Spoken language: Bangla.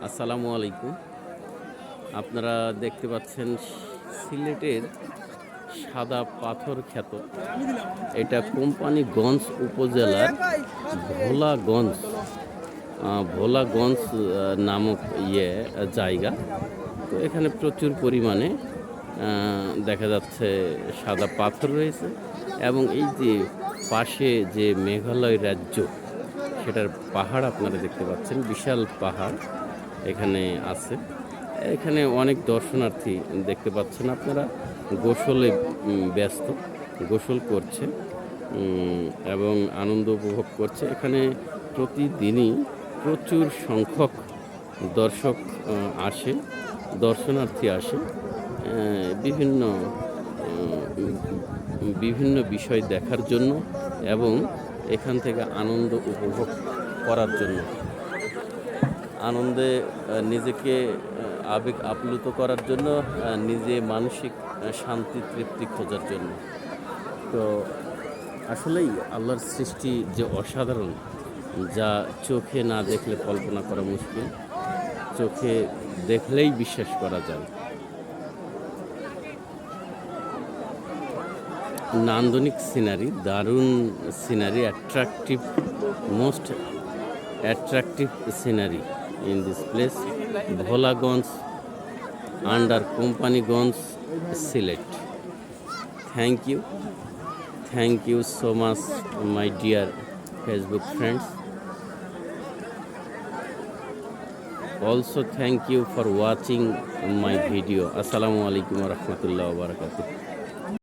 আসসালামু আলাইকুম। আপনারা দেখতে পাচ্ছেন সিলেটের সাদা পাথর খ্যাত এটা কোম্পানিগঞ্জ উপজেলার ভোলাগঞ্জ ভোলাগঞ্জ নামক জায়গা। তো এখানে প্রচুর পরিমাণে দেখা যাচ্ছে সাদা পাথর রয়েছে এবং এই যে পাশে যে মেঘালয় রাজ্য সেটার পাহাড় আপনারা দেখতে পাচ্ছেন, বিশাল পাহাড় এখানে আছে। এখানে অনেক দর্শনার্থী দেখতে পাচ্ছেন আপনারা, গোসলে ব্যস্ত, গোসল করছে এবং আনন্দ উপভোগ করছে। এখানে প্রতিদিনই প্রচুর সংখ্যক দর্শক আসে, দর্শনার্থী আসে বিভিন্ন বিভিন্ন বিষয় দেখার জন্য এবং এখান থেকে আনন্দ উপভোগ করার জন্য, আনন্দে নিজেকে আবেগ আপ্লুত করার জন্য, নিজে মানসিক শান্তি তৃপ্তি খোঁজার জন্য। তো আসলেই আল্লাহর সৃষ্টি যে অসাধারণ, যা চোখে না দেখলে কল্পনা করা মুশকিল, চোখে দেখলেই বিশ্বাস করা যায়। নান্দনিক সিনারি, দারুণ scenery, attractive, most attractive scenery in this place, Bholaganj under Companyganj, Sylhet. Thank you so much, my dear Facebook friends. Also thank you for watching my video. Assalamu alaikum wa rahmatullahi wa barakatuh.